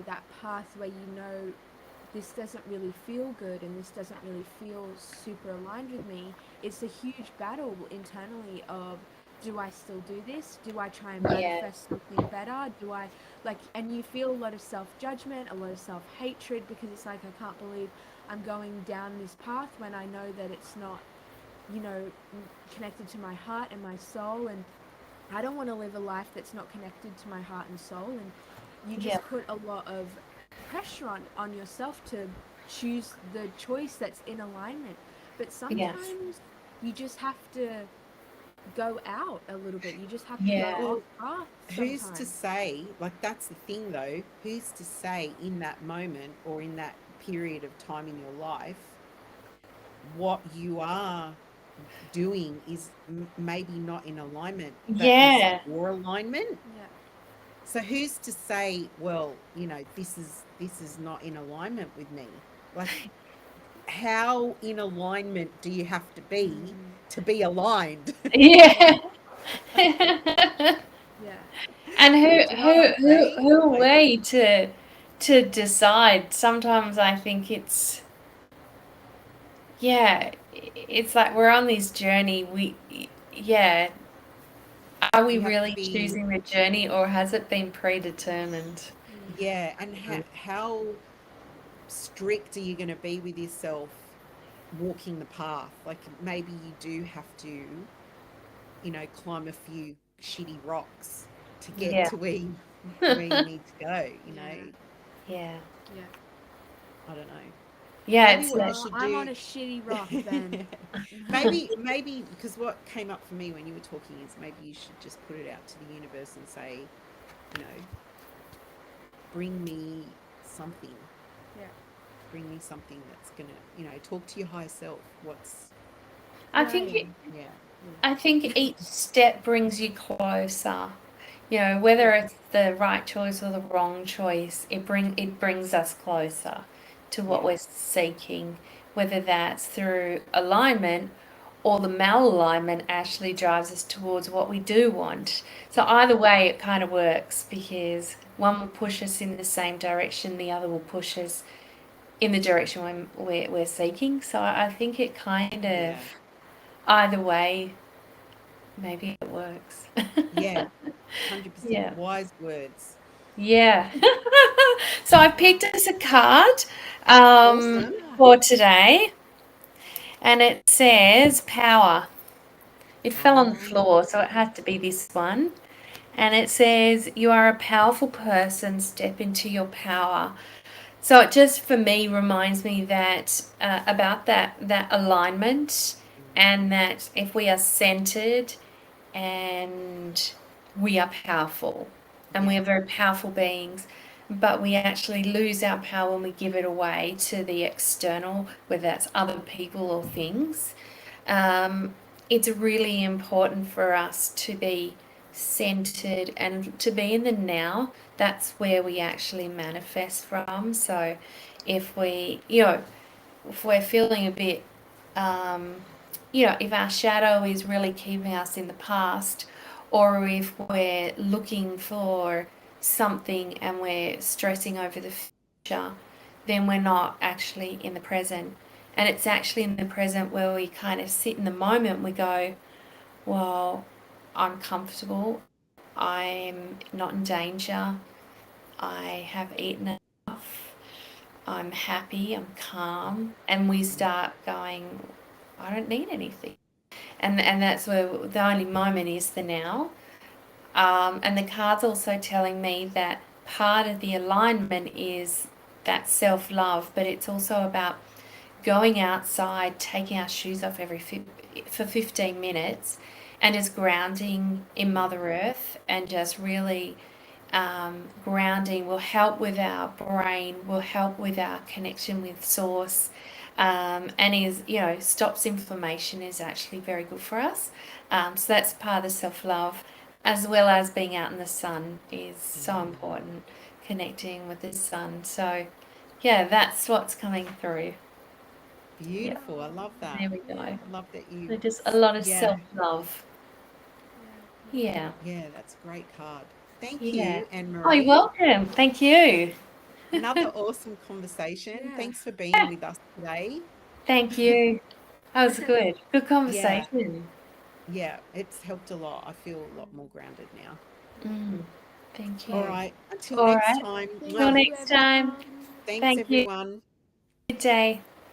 that path where this doesn't really feel good and this doesn't really feel super aligned with me, it's a huge battle internally of, do I still do this? Do I try and Yes. manifest something better? Do I like, and you feel a lot of self-judgment, a lot of self-hatred, because it's like, I can't believe I'm going down this path when I know that it's not, connected to my heart and my soul. And I don't want to live a life that's not connected to my heart and soul. And you Yeah, just put a lot of pressure on yourself to choose the choice that's in alignment. But yes. sometimes you just have to go out a little bit. You just have to go Yeah. off Well, path who's to sometimes. say, like, that's the thing though, who's to say in that moment or in that period of time in your life, what you are doing is maybe not in alignment, but is Yeah. your alignment. Yeah. So who's to say, well, this is not in alignment with me? Like, how in alignment do you have Mm, to be aligned? yeah. Yeah. Yeah. And Do you know what I'm saying? who are Like, we to decide? Sometimes I think it's, yeah, it's like we're on this journey. Yeah, are we you have to really be, choosing the journey or has it been predetermined? Mm, yeah, and how strict are you going to be with yourself walking the path? Like, maybe you do have to, climb a few shitty rocks to get Yeah. to where you need to go, yeah. Yeah. Yeah. I don't know. Yeah, Maybe it's what a, you Well, should I'm on do, a shitty rock then. maybe because what came up for me when you were talking is maybe you should just put it out to the universe and say, you know, bring me something, Yeah. bring me something that's gonna, talk to your higher self. What's, I Yeah, think yeah. yeah, I think each step brings you closer. You know, whether Yeah. it's the right choice or the wrong choice, it brings us closer to what yeah, we're seeking, whether that's through alignment or the malalignment actually drives us towards what we do want. So yeah, either way it kind of works because one will push us in the same direction, the other will push us in the direction we're seeking. So I think it kind of yeah, either way maybe it works. yeah. 100% Yeah. wise words. Yeah. So I picked us a card Awesome. Ah. for today, and it says power. It fell on the floor, so it Oh, had to be this one. And it says, you are a powerful person, step into your power. So it just for me reminds me that about that alignment, mm, and that if we are centered and we are powerful and yeah, we are very powerful beings, but we actually lose our power when we give it away to the external, whether that's other people or things. Um, it's really important for us to be centered and to be in the now. That's where we actually manifest from. So if if we're feeling a bit, um, if our shadow is really keeping us in the past, or if we're looking for something and we're stressing over the future, then we're not actually in the present. And it's actually in the present where we kind of sit in the moment. We go, well, I'm comfortable. I'm not in danger. I have eaten enough. I'm happy, I'm calm, and we mm, start going, I don't need anything. And that's where the only moment is the now. And the card's also telling me that part of the alignment is that self love, but it's also about going outside, taking our shoes off for 15 minutes, and just grounding in Mother Earth and just really grounding will help with our brain, will help with our connection with source, and is, stops inflammation, is actually very good for us. So that's part of the self-love, as well as being out in the sun is so important, connecting with the sun. So yeah, that's what's coming through. Beautiful. I love that. There we go. I love that you, So just a lot of yeah, self-love. Yeah. yeah, that's a great card. Thank Yeah. you, Anne Oh, you're Marie. welcome. Thank you. Another awesome conversation. Yeah. Thanks for being with us today. Thank you. That was good. Good Yeah, conversation. yeah, it's helped a lot. I feel a lot more grounded now. Thank All you. right, until All next right. time. Thank Till Mwah. you, next time. everyone. Thanks, Thank you. everyone. Good day.